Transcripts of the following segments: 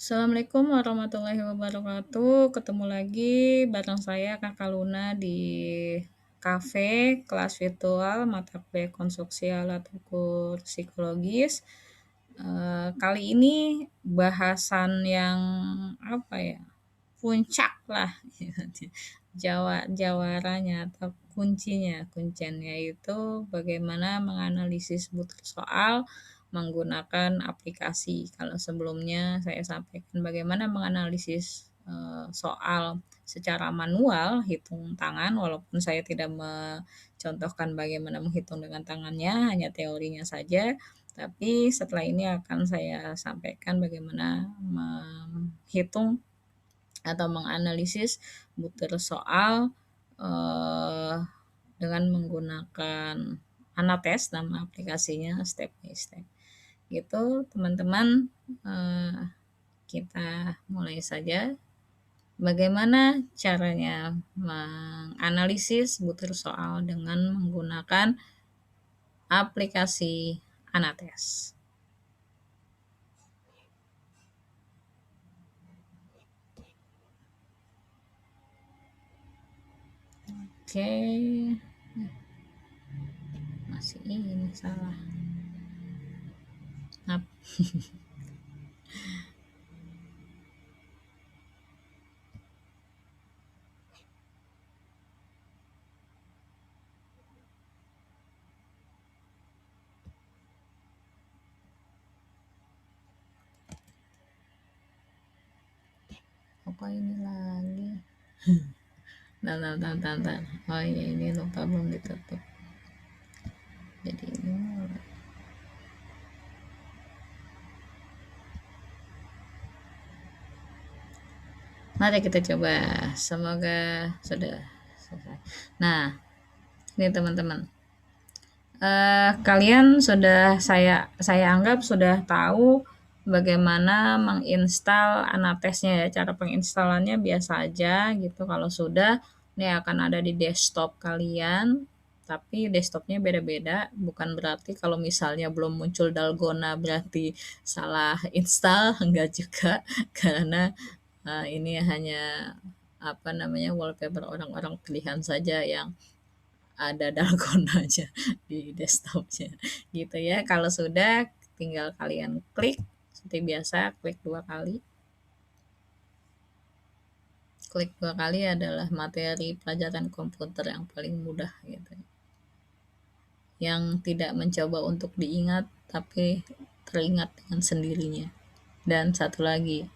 Assalamualaikum warahmatullahi wabarakatuh. Ketemu lagi bareng saya Kakak Luna di kafe kelas virtual mata kuliah konstruksi alat ukur psikologis. Kali ini bahasan yang apa ya? Puncak lah jawarannya atau kunciannya itu bagaimana menganalisis butir soal menggunakan aplikasi. Kalau sebelumnya saya sampaikan bagaimana menganalisis soal secara manual, hitung tangan, walaupun saya tidak mencontohkan bagaimana menghitung dengan tangannya, hanya teorinya saja. Tapi setelah ini akan saya sampaikan bagaimana menghitung atau menganalisis butir soal eh, dengan menggunakan Anates, nama aplikasinya, step by step. Gitu, teman-teman, eh, kita mulai saja. Bagaimana caranya menganalisis butir soal dengan menggunakan aplikasi Anates? Oke, masih ini salah. Maaf. Kok ini lagi? Bentar. Oh iya, ini lupa belum ditutup. Jadi ini mulai. Mari kita coba. Semoga sudah selesai. Nah, ini teman-teman. Kalian sudah saya anggap sudah tahu bagaimana menginstal Anatesnya ya. Cara penginstalannya biasa aja gitu. Kalau sudah, ini akan ada di desktop kalian. Tapi desktopnya beda-beda, bukan berarti kalau misalnya belum muncul Dalgona berarti salah install, enggak juga, karena ini hanya apa namanya wallpaper orang-orang pilihan saja yang ada dalgonanya di desktopnya gitu ya. Kalau sudah, tinggal kalian klik seperti biasa, klik dua kali adalah materi pelajaran komputer yang paling mudah gitu, yang tidak mencoba untuk diingat tapi teringat dengan sendirinya. Dan satu lagi,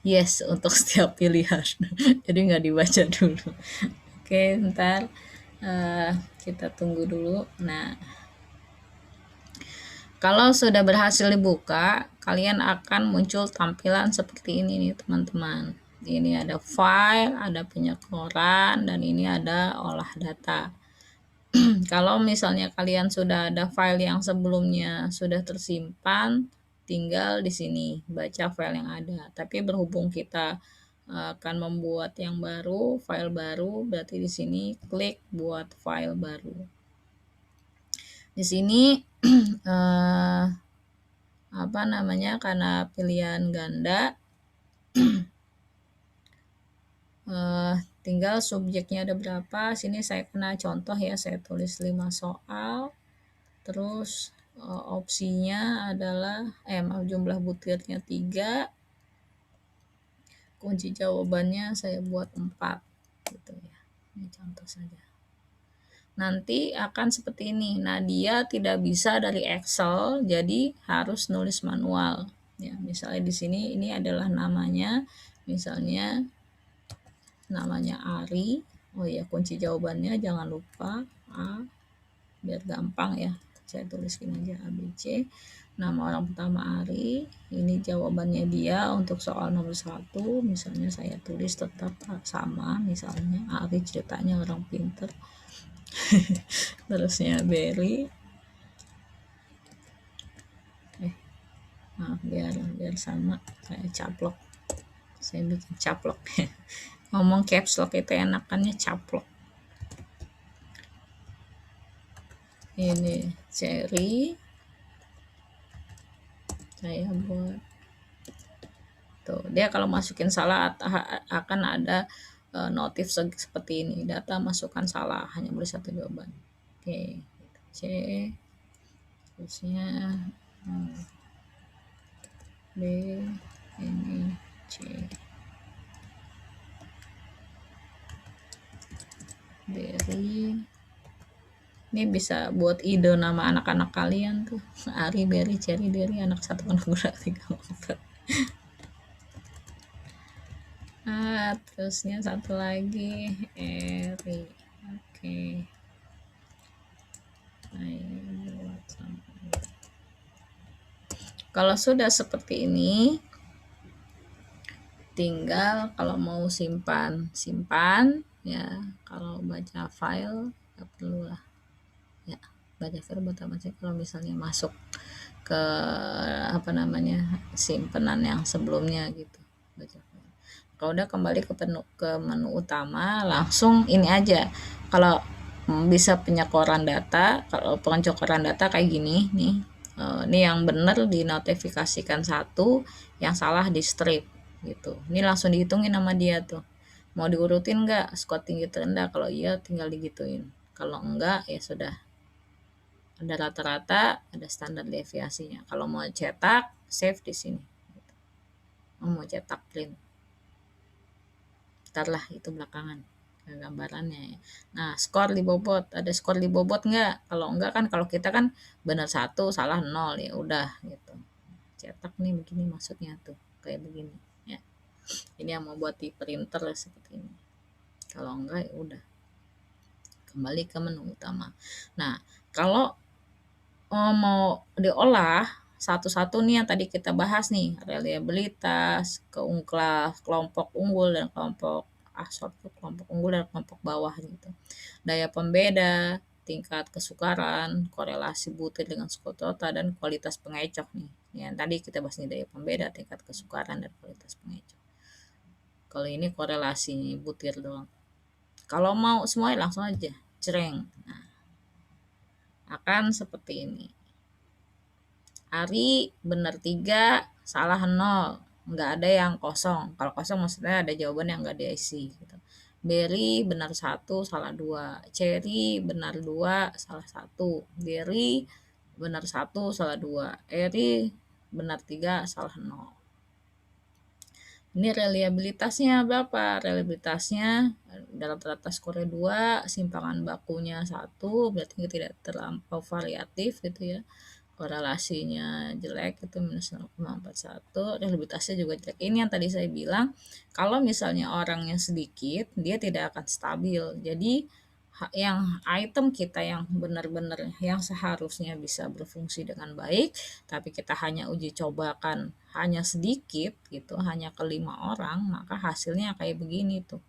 yes untuk setiap pilihan jadi nggak dibaca dulu. Oke, ntar kita tunggu dulu. Nah, kalau sudah berhasil dibuka, kalian akan muncul tampilan seperti ini nih teman-teman. Ini ada file, ada penyekoran, dan ini ada olah data. Kalau misalnya kalian sudah ada file yang sebelumnya sudah tersimpan, tinggal di sini baca file yang ada. Tapi berhubung kita akan membuat yang baru, file baru, berarti di sini klik buat file baru. Di sini apa namanya, karena pilihan ganda tinggal subjeknya ada berapa. Sini saya kena contoh ya, saya tulis 5 soal, terus opsinya adalah jumlah butirnya 3, kunci jawabannya saya buat 4 gitu ya. Ini contoh saja. Nanti akan seperti ini. Nah, dia tidak bisa dari Excel, jadi harus nulis manual. Ya, misalnya di sini ini adalah namanya, misalnya namanya Ari. Oh ya, kunci jawabannya jangan lupa A, biar gampang ya. Saya tuliskan aja ABC. Nama orang pertama Ari, ini jawabannya dia untuk soal nomor 1. Misalnya saya tulis tetap sama, misalnya Ari ceritanya orang pinter. Terusnya Berry, biar sama, saya bikin caplok. Ngomong caps lock itu enakannya caplok. Ini Cherry, saya buat Tuh, dia kalau masukin salah akan ada notif seperti ini, data masukkan salah, hanya boleh satu jawaban. Oke, C, terusnya B, ini C, Berry. Ini bisa buat ide nama anak-anak kalian tuh. Ari, Berry, Cherry, Derry, anak satu, anak dua, tiga, empat. Terusnya satu lagi, Eri. Oke. Kalau sudah seperti ini, tinggal kalau mau simpan ya. Kalau baca file nggak perlu lah ya, baca file buat apa sih kalau misalnya masuk ke simpenan yang sebelumnya gitu. Baca file. Kalau udah kembali ke menu utama, langsung ini aja. Kalau bisa penyekoran data, kalau pengecokoran data kayak gini nih, ini yang benar dinotifikasikan satu, yang salah di strip gitu. Ini langsung dihitungin sama dia tuh. Mau diurutin nggak skor tinggi terendah? Kalau iya tinggal digituin. Kalau enggak ya sudah. Ada rata-rata, ada standar deviasinya. Kalau mau cetak, save di sini. Mau cetak print. Ntar lah itu belakangan gambarannya ya. Nah, skor di bobot, ada skor di bobot nggak? Kalau enggak kan, kalau kita kan benar 1, salah 0 ya udah gitu. Cetak nih begini maksudnya tuh, kayak begini ya. Ini yang mau buat di printer seperti ini. Kalau enggak ya udah. Kembali ke menu utama. Nah, kalau mau diolah satu-satu nih yang tadi kita bahas nih, reliabilitas, kelompok unggul dan kelompok kelompok unggul dan kelompok bawah gitu. Daya pembeda, tingkat kesukaran, korelasi butir dengan skotota, dan kualitas pengecok nih. Yang tadi kita bahas nih, daya pembeda, tingkat kesukaran, dan kualitas pengecok. Kalau ini korelasi butir doang. Kalau mau semuanya langsung aja, cereng. Nah, akan seperti ini. Ari benar 3, salah 0. Nggak ada yang kosong. Kalau kosong maksudnya ada jawaban yang nggak diisi. Gitu. Berry benar 1, salah 2. Cherry benar 2, salah 1. Berry benar 1, salah 2. Eri benar 3, salah 0. Ini reliabilitasnya berapa? Reliabilitasnya dalam rata skornya 2, simpangan bakunya 1, berarti tidak terlampau variatif gitu ya. Korelasinya jelek itu minus 0,41, reliabilitasnya juga jelek. Ini yang tadi saya bilang, kalau misalnya orangnya sedikit, dia tidak akan stabil. Jadi yang item kita yang benar-benar yang seharusnya bisa berfungsi dengan baik, tapi kita hanya uji cobakan hanya sedikit gitu, hanya ke 5 orang, maka hasilnya kayak begini tuh.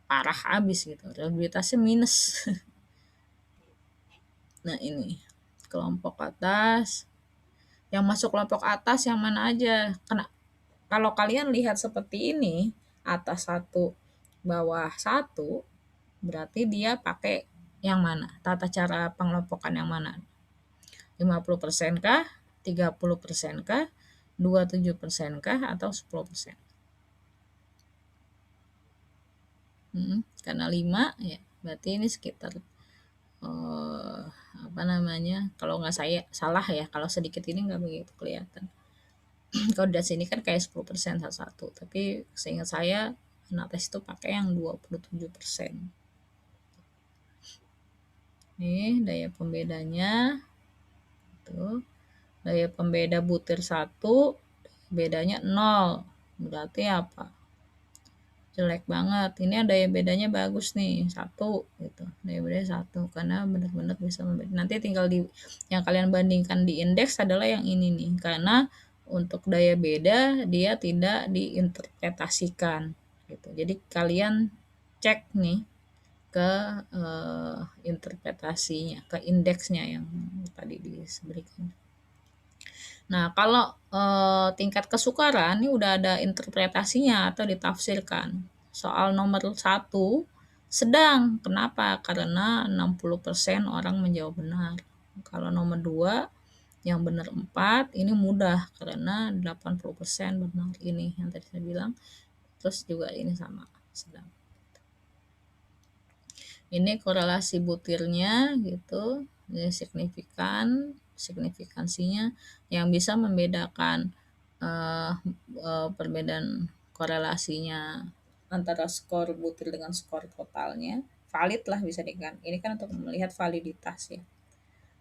Parah habis gitu, reliabilitasnya minus. Nah, ini kelompok atas. Yang masuk kelompok atas yang mana aja? Kalau kalian lihat seperti ini, atas 1, bawah 1, berarti dia pakai yang mana? Tata cara pengelompokan yang mana? 50% kah? 30% kah? 27% kah? Atau 10%? Karena 5 ya, berarti ini sekitar kalau nggak saya salah ya, kalau sedikit ini nggak begitu kelihatan. Kalau dari sini kan kayak 10% satu-satu, tapi seingat saya anak tes itu pakai yang 27%. Nih daya pembedanya tuh, daya pembeda butir 1, bedanya 0, berarti apa? Jelek banget. Ini daya bedanya bagus nih, 1 gitu. Daya bedanya 1 karena benar-benar bisa membeda. Nanti tinggal yang kalian bandingkan di indeks adalah yang ini nih, karena untuk daya beda dia tidak diinterpretasikan gitu. Jadi kalian cek nih ke interpretasinya, ke indeksnya yang tadi diberikan. Nah, kalau tingkat kesukaran ini udah ada interpretasinya atau ditafsirkan. Soal nomor 1 sedang. Kenapa? Karena 60% orang menjawab benar. Kalau nomor 2 yang benar 4, ini mudah karena 80% benar ini yang tadi saya bilang. Terus juga ini sama, sedang. Ini korelasi butirnya gitu, ini signifikansinya yang bisa membedakan perbedaan korelasinya antara skor butir dengan skor totalnya. Valid lah bisa dikatakan. Ini kan untuk melihat validitas ya.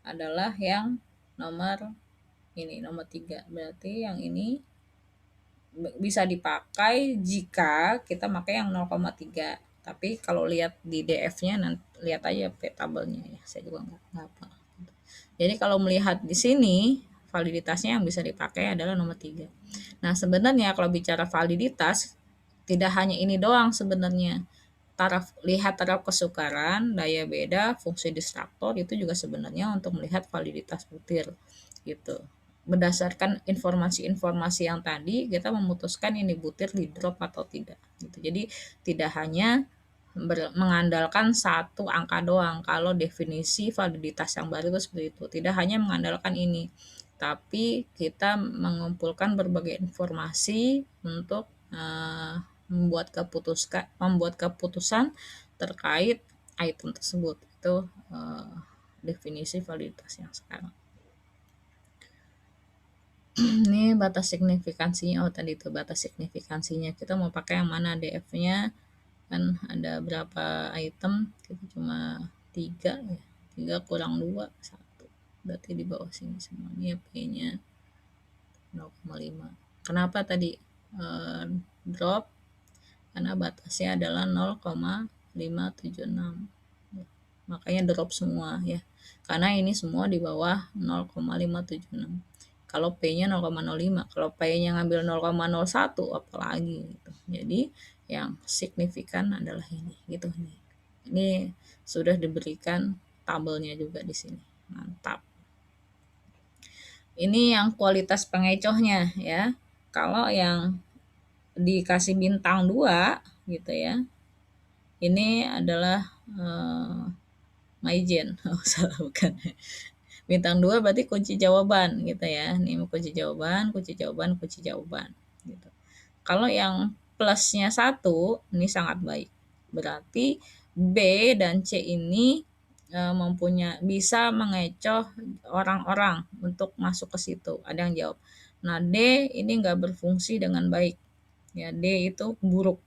Adalah yang nomor 3. Berarti yang ini bisa dipakai jika kita pakai yang 0,3. Tapi kalau lihat di DF-nya nanti lihat aja tabelnya ya. Saya juga nggak apa. Jadi kalau melihat di sini validitasnya yang bisa dipakai adalah nomor 3. Nah, sebenarnya kalau bicara validitas tidak hanya ini doang sebenarnya. Taraf kesukaran, daya beda, fungsi distraktor itu juga sebenarnya untuk melihat validitas butir gitu. Berdasarkan informasi-informasi yang tadi kita memutuskan ini butir di drop atau tidak gitu. Jadi tidak hanya mengandalkan satu angka doang kalau definisi validitas yang baru itu seperti itu. Tidak hanya mengandalkan ini, tapi kita mengumpulkan berbagai informasi untuk membuat keputusan terkait item tersebut. Itu definisi validitas yang sekarang. Ini batas signifikansinya. Tadi itu batas signifikansinya. Kita mau pakai yang mana? DF-nya kan ada berapa item? Kita cuma 3 ya. 3 kurang 2, 1. Berarti di bawah sini semuanya P-nya 0,5. Kenapa tadi drop? Karena batasnya adalah 0,576. Makanya drop semua ya. Karena ini semua di bawah 0,576. Kalau P-nya 0,05, kalau P-nya ngambil 0,01 apalagi gitu. Jadi yang signifikan adalah ini gitu nih. Ini sudah diberikan tabelnya juga di sini. Mantap. Ini yang kualitas pengecohnya ya. Kalau yang dikasih bintang 2 gitu ya. Ini adalah Maijen. Oh, salah bukan. Bintang 2 berarti kunci jawaban gitu ya. Ini kunci jawaban gitu. Kalau yang plusnya 1 ini sangat baik. Berarti B dan C ini bisa mengecoh orang-orang untuk masuk ke situ. Ada yang jawab. Nah, D ini nggak berfungsi dengan baik. Ya, D itu buruk.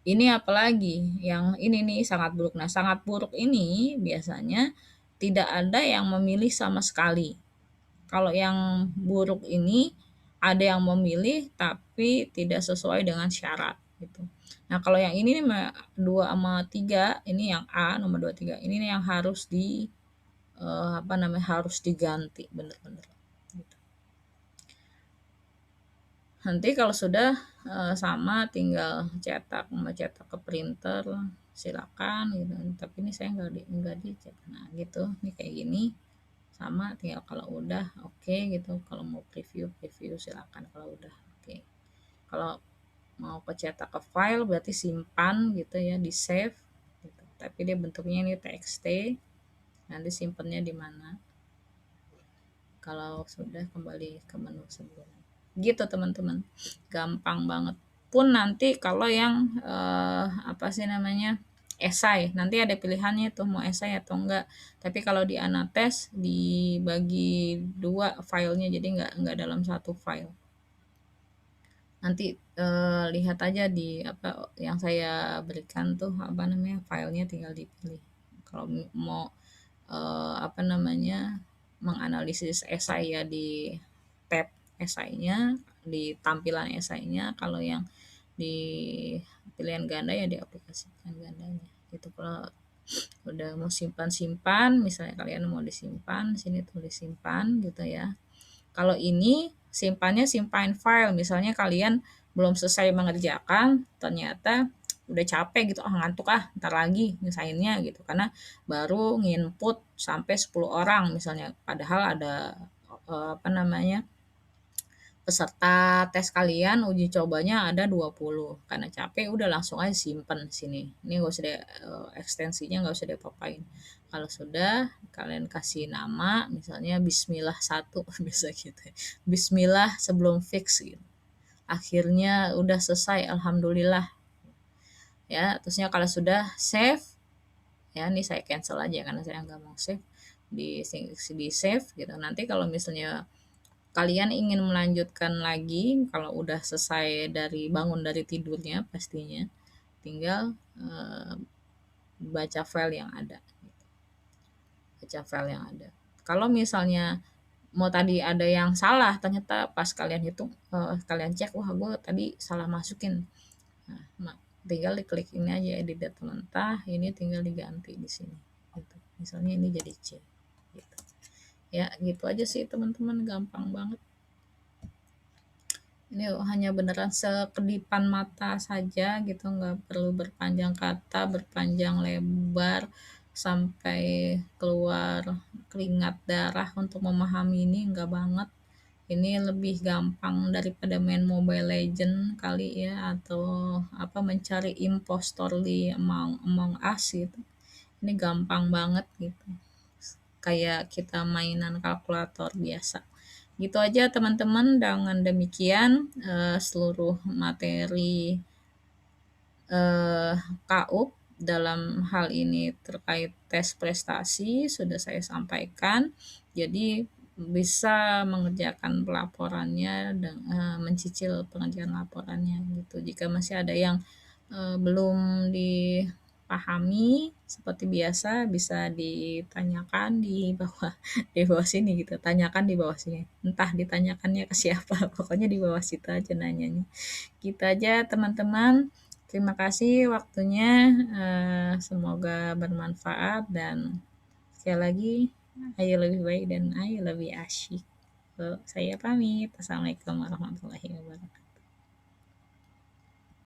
Ini apalagi yang ini nih sangat buruk. Nah, sangat buruk ini biasanya tidak ada yang memilih sama sekali. Kalau yang buruk ini ada yang memilih tapi tidak sesuai dengan syarat gitu. Nah, kalau yang ini nih 2 sama 3, ini yang A nomor 2 3. Ini nih yang harus harus diganti benar-benar. Gitu. Nanti kalau sudah sama tinggal cetak ke printer silakan gitu. Tapi ini saya nggak dicetak. Nah gitu, ini kayak gini sama tinggal kalau udah oke gitu. Kalau mau preview silakan kalau udah oke. Kalau mau cetak ke file berarti simpan gitu ya, di save gitu. Tapi dia bentuknya ini txt. Nanti simpannya di mana? Kalau sudah kembali ke menu sebelumnya. Gitu teman-teman, gampang banget. Pun nanti kalau yang esai, nanti ada pilihannya tuh mau esai atau enggak. Tapi kalau di Anates dibagi 2 filenya, jadi enggak dalam satu file. Nanti lihat aja di yang saya berikan tuh filenya tinggal dipilih. Kalau mau menganalisis esai ya di tab esainya, di tampilan esainya. Kalau yang di pilihan ganda ya di aplikasikan gandanya gitu. Kalau udah mau simpan misalnya kalian mau disimpan, sini tulis simpan gitu ya. Kalau ini simpannya simpan file, misalnya kalian belum selesai mengerjakan ternyata udah capek gitu, ngantuk ntar lagi misalnya gitu, karena baru nginput sampai 10 orang misalnya, padahal ada peserta tes kalian uji cobanya ada 20. Karena capek udah langsung aja simpen sini. Ini nggak usah ekstensinya nggak usah diapa-apain. Kalau sudah kalian kasih nama misalnya Bismillah 1 bisa gitu. Bismillah sebelum fix gitu. Akhirnya udah selesai, alhamdulillah. Ya, terusnya kalau sudah save, ya ini saya cancel aja karena saya nggak mau save di save gitu. Nanti kalau misalnya kalian ingin melanjutkan lagi, kalau udah selesai dari bangun dari tidurnya pastinya, tinggal baca file yang ada. Baca file yang ada. Kalau misalnya mau tadi ada yang salah, ternyata pas kalian hitung, kalian cek, wah gue tadi salah masukin. Nah, tinggal diklik ini aja edit data mentah, ini tinggal diganti di sini. Gitu. Misalnya ini jadi C. Gitu. Ya, gitu aja sih teman-teman, gampang banget. Ini hanya beneran sekedipan mata saja gitu, nggak perlu berpanjang kata, berpanjang lebar, sampai keluar keringat darah untuk memahami ini, nggak banget. Ini lebih gampang daripada main Mobile Legend kali ya, atau apa mencari impostor di Among Us gitu. Ini gampang banget gitu. Kayak kita mainan kalkulator biasa. Gitu aja teman-teman, dengan demikian seluruh materi KUP dalam hal ini terkait tes prestasi sudah saya sampaikan. Jadi bisa mengerjakan pelaporannya dan mencicil pengerjaan laporannya gitu. Jika masih ada yang belum dipahami seperti biasa bisa ditanyakan di bawah di bawah sini gitu. Tanyakan di bawah sini. Entah ditanyakannya ke siapa, pokoknya di bawah situ aja nanyanya. Gitu aja teman-teman. Terima kasih waktunya. Semoga bermanfaat dan sekali lagi ayo lebih baik dan ayo lebih asyik. So, saya pamit. Assalamualaikum warahmatullahi wabarakatuh.